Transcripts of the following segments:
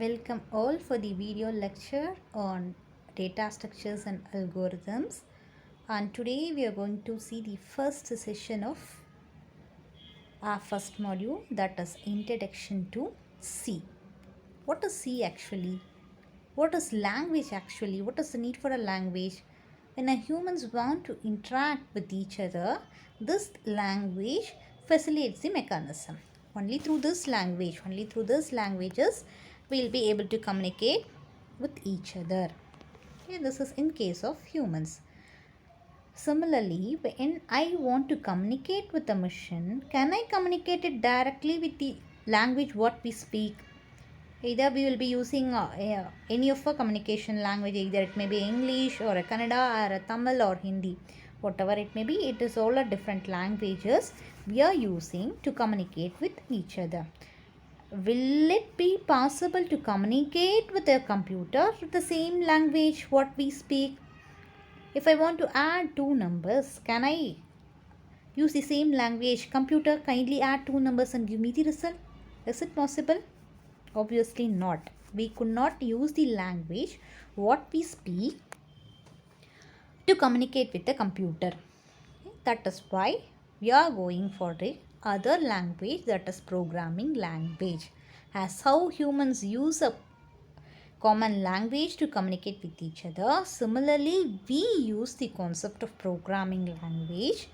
Welcome all for the video lecture on data structures and algorithms. And today we are going to see the first session of our first module, that is Introduction to C. What is C actually? What is language actually? What is the need for a language? When humans want to interact with each other, this language facilitates the mechanism. Only through this languages, we'll be able to communicate with each other. Okay, this is in case of humans. Similarly, when I want to communicate with a machine, can I communicate it directly with the language what we speak? Either we will be using any of a communication language, either it may be English or a Kannada or a Tamil or Hindi, whatever it may be, it is all a different languages we are using to communicate with each other. Will it be possible to communicate with a computer with the same language what we speak? If I want to add two numbers, can I use the same language? Computer, kindly add two numbers and give me the result. Is it possible? Obviously not. We could not use the language what we speak to communicate with the computer. That is why we are going for the other language, that is programming language. As how humans use a common language to communicate with each other, similarly we use the concept of programming language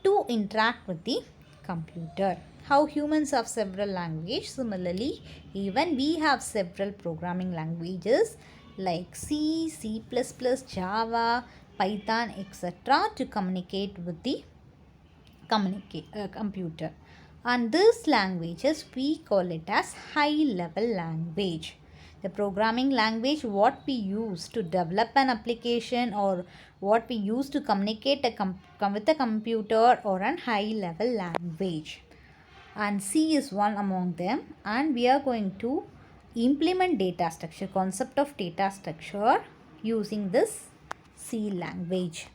to interact with the computer. How humans have several languages, similarly even we have several programming languages like C, C++, Java, Python, etc. to communicate with the computer. And these languages we call it as high level language. The programming language what we use to develop an application or what we use to communicate with a computer or an high level language. And C is one among them, and we are going to implement data structure, concept of data structure using this C language.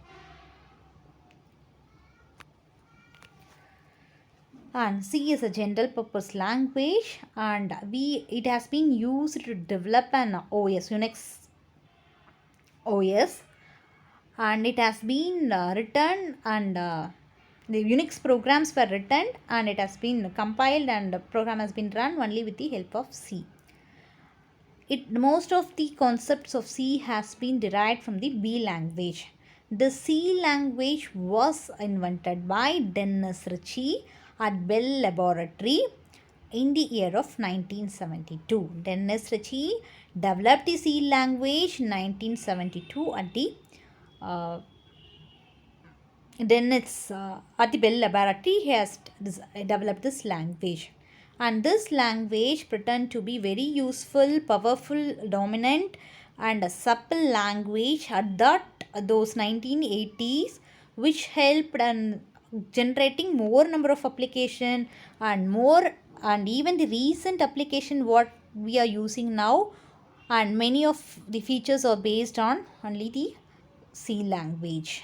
And C is a general purpose language, and it has been used to develop an OS, Unix OS, and it has been written, and the Unix programs were written, and it has been compiled, and the program has been run only with the help of C. Most of the concepts of C has been derived from the B language. The C language was invented by Dennis Ritchie at Bell Laboratory in the year of 1972. Dennis Ritchie developed the C language in 1972 at the at the Bell Laboratory. He has developed this language. And this language pretend to be very useful, powerful, dominant and a supple language at those 1980s, which helped in generating more number of application and even the recent application what we are using now, and many of the features are based on only the C language.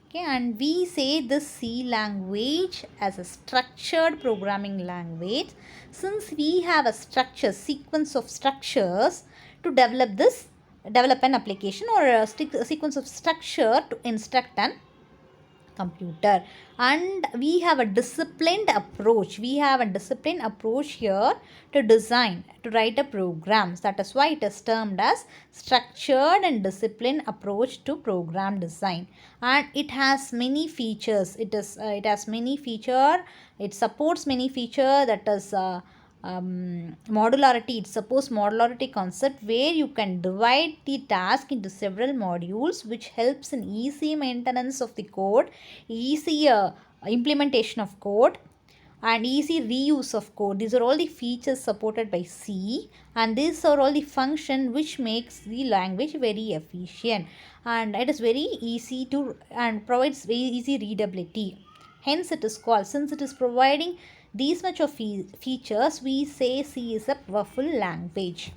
Okay, and we say this C language as a structured programming language, since we have a sequence of structures to develop an application, or a sequence of structure to instruct an computer. And we have a disciplined approach here to design, to write a programs. That is why it is termed as structured and disciplined approach to program design. And it has many features. It supports many features, that is modularity. It supports modularity concept, where you can divide the task into several modules, which helps in easy maintenance of the code, easy implementation of code, and easy reuse of code. These are all the features supported by C, and these are all the function which makes the language very efficient, and it is very easy to and provides very easy readability. Hence it is called, since it is providing these much of features, we say C is a powerful language.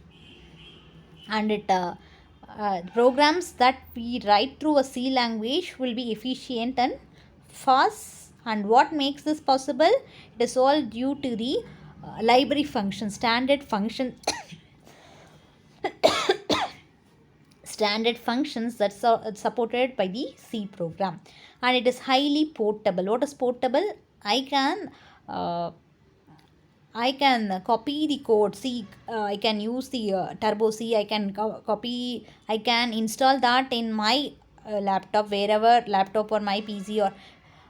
And it programs that we write through a C language will be efficient and fast. And what makes this possible? It is all due to the library function, standard function, standard functions that's supported by the C program, and it is highly portable. What is portable? I can copy the code. See, I can use the Turbo C. I can copy. I can install that in my laptop, wherever laptop or my PC, or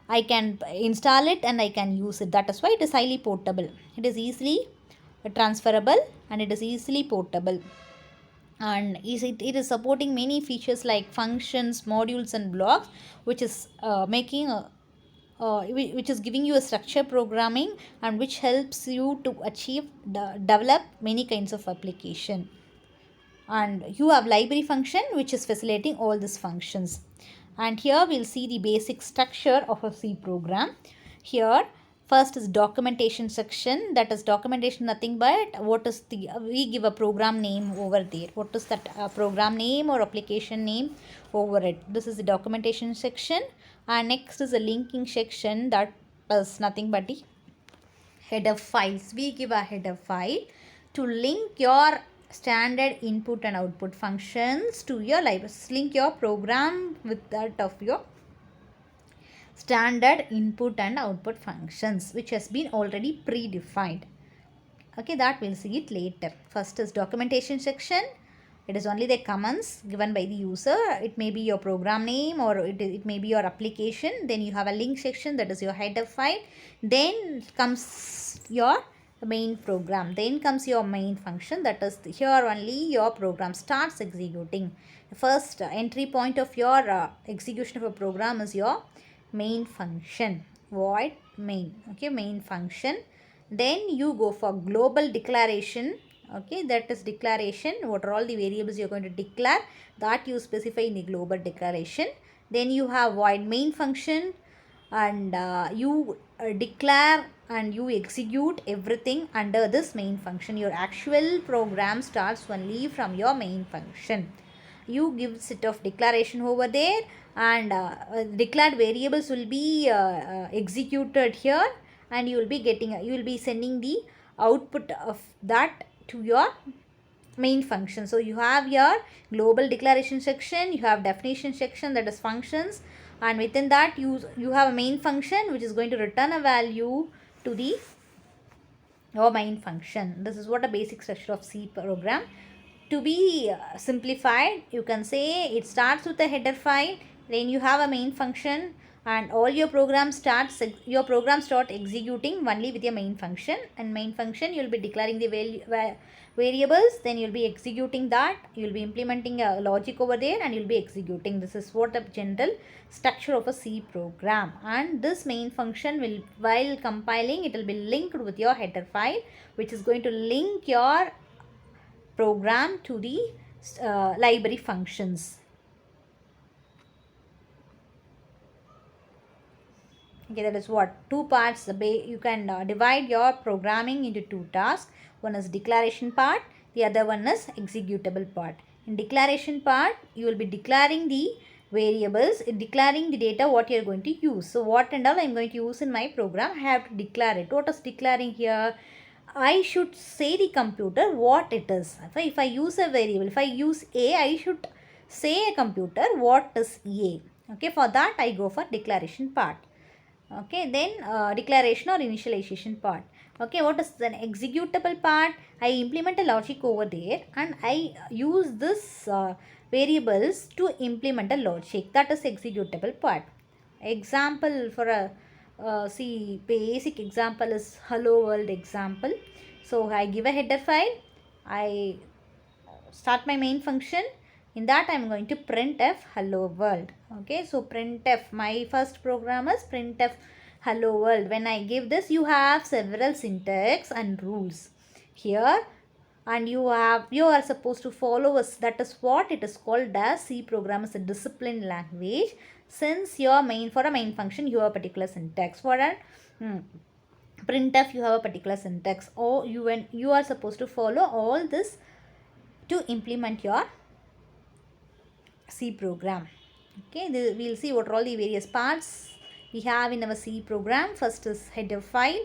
I can install it and I can use it. That is why it is highly portable. It is easily transferable and it is easily portable. And it is supporting many features like functions, modules, and blocks, which is making a which is giving you a structure programming, and which helps you to achieve develop many kinds of application. And you have library function which is facilitating all these functions. And here we'll see the basic structure of a C program. Here first is documentation section. That is documentation, nothing but what is the we give a program name over there. What is that program name or application name over it. This is the documentation section. And next is the linking section. That is nothing but the header files. We give a header file to link your standard input and output functions to your library. Link your program with that of your standard input and output functions, which has been already predefined. Okay, that we'll see it later. First is documentation section. It is only the commands given by the user. It may be your program name or it may be your application. Then you have a link section, that is your header file. Then comes your main program. Then comes your main function, that is here only your program starts executing. The first entry point of your execution of a program is your main function, void main. Okay, main function. Then you go for global declaration. Okay, that is declaration. What are all the variables you're going to declare, that you specify in the global declaration. Then you have void main function, and you declare and you execute everything under this main function. Your actual program starts only from your main function. You give set of declaration over there, and declared variables will be executed here, and you will be getting you will be sending the output of that to your main function. So you have your global declaration section, you have definition section, that is functions, and within that you have a main function which is going to return a value to the your main function. This is what a basic structure of C program. To be simplified, you can say it starts with a header file, then you have a main function, and all your programs start executing only with your main function. And main function, you will be declaring the variables, then you will be executing that, you will be implementing a logic over there, and you will be executing. This is what the general structure of a C program. And this main function will, while compiling, it will be linked with your header file, which is going to link your program to the library functions. Okay, that is what two parts. You can divide your programming into two tasks. One is declaration part, the other one is executable part. In declaration part, you will be declaring the variables, declaring the data what you are going to use. So what and all I am going to use in my program, I have to declare it. What is declaring here? I should say the computer what it is. If I use a variable, if I use A, I should say a computer what is A. Okay, for that I go for declaration part. Okay, then declaration or initialization part. Okay, what is the executable part? I implement a logic over there, and I use this variables to implement a logic. That is executable part. Example for a see, basic example is hello world example. So I give a header file, I start my main function. In that I am going to printf hello world. Okay, so printf, my first program is printf hello world. When I give this, you have several syntax and rules here, and you are supposed to follow us. That is what it is called as C program is a disciplined language. Since your main, for a main function, you have a particular syntax. For a printf, you have a particular syntax, or you are supposed to follow all this to implement your C program. Okay, we'll see what are all the various parts we have in our C program. First is header file,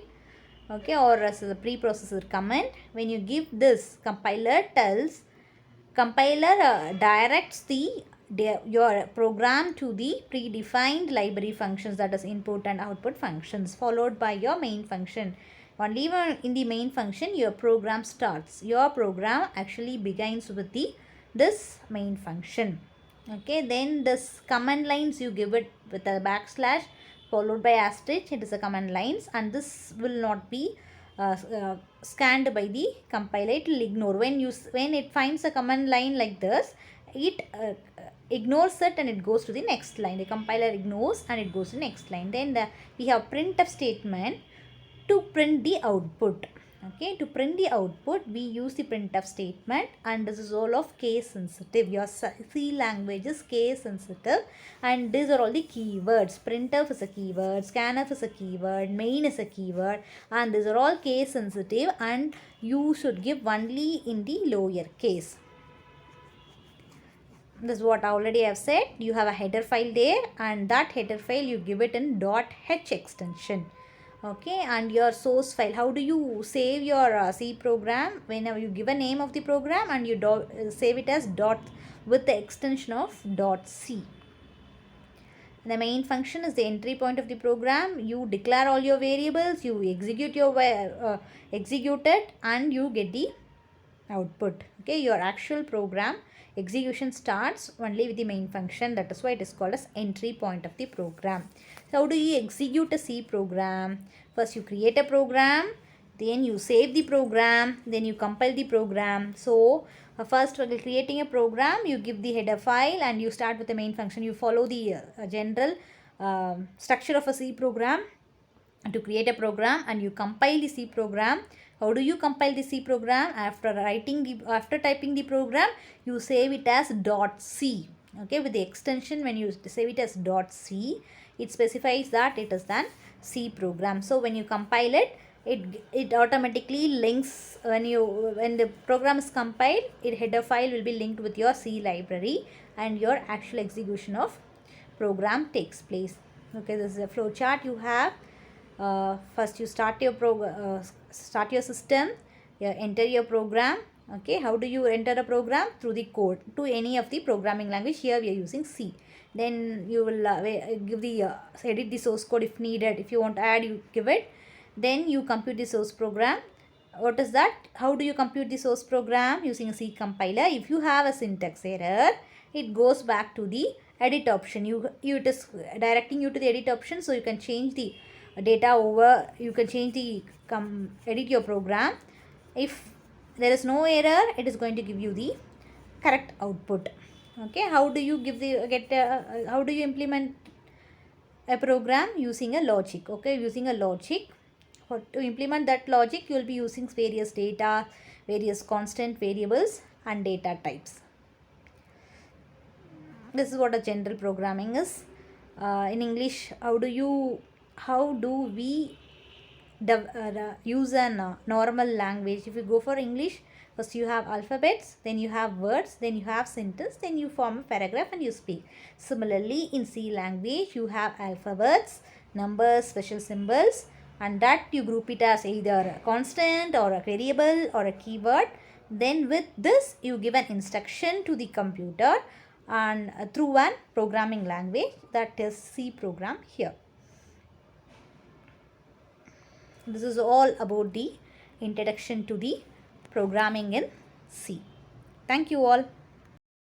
okay, or as a preprocessor comment. When you give this, compiler directs your program to the predefined library functions, that is input and output functions, followed by your main function. Only when in the main function your program starts. Your program actually begins with this main function. Okay, then this command lines you give it with a backslash followed by asterisk. It is a command lines, and this will not be scanned by the compiler. It will ignore when it finds a command line like this. It ignores it and it goes to the next line. The compiler ignores and it goes to the next line. Then we have printf statement to print the output. Okay, to print the output we use the printf statement, and this is all of case sensitive. Your C language is case sensitive, and these are all the keywords. Printf is a keyword, scanf is a keyword, main is a keyword, and these are all case sensitive, and you should give only in the lower case. This is what already I have said. You have a header file there, and that header file you give it in .h extension. Okay, and your source file, how do you save your C program? Whenever you give a name of the program and you save it as dot with the extension of .c. The main function is the entry point of the program. You declare all your variables, you execute it, and you get the output. Okay, your actual program execution starts only with the main function. That is why it is called as entry point of the program. So how do you execute a C program? First you create a program, then you save the program, then you compile the program. So first while creating a program, you give the header file and you start with the main function. You follow the general structure of a C program to create a program, and you compile the C program. How do you compile the C program? After typing the program, you save it as .c. Okay, with the extension, when you save it as .c, it specifies that it is an C program. So when you compile it, it automatically links. When the program is compiled, its header file will be linked with your C library, and your actual execution of program takes place. Okay, this is a flow chart you have. First you start your system, you enter your program. Okay, how do you enter a program? Through the code to any of the programming language. Here we are using C. Then you will give the edit the source code if needed. If you want to add, you give it. Then you compute the source program. What is that? How do you compute the source program? Using a C compiler. If you have a syntax error, it goes back to the edit option. It is directing you to the edit option, so you can change the data over. You can change the edit your program. If there is no error, it is going to give you the correct output. Okay, how do you how do you implement a program? Using a logic. Okay, using a logic. To implement that logic, you will be using various data, various constant variables, and data types. This is what a general programming is. In English, how do we use a normal language? If you go for English, first you have alphabets, then you have words, then you have sentence, then you form a paragraph and you speak. Similarly, in C language, you have alphabets, numbers, special symbols, and that you group it as either a constant or a variable or a keyword. Then with this, you give an instruction to the computer, and through one programming language, that is C program here. This is all about the introduction to the programming in C. Thank you all.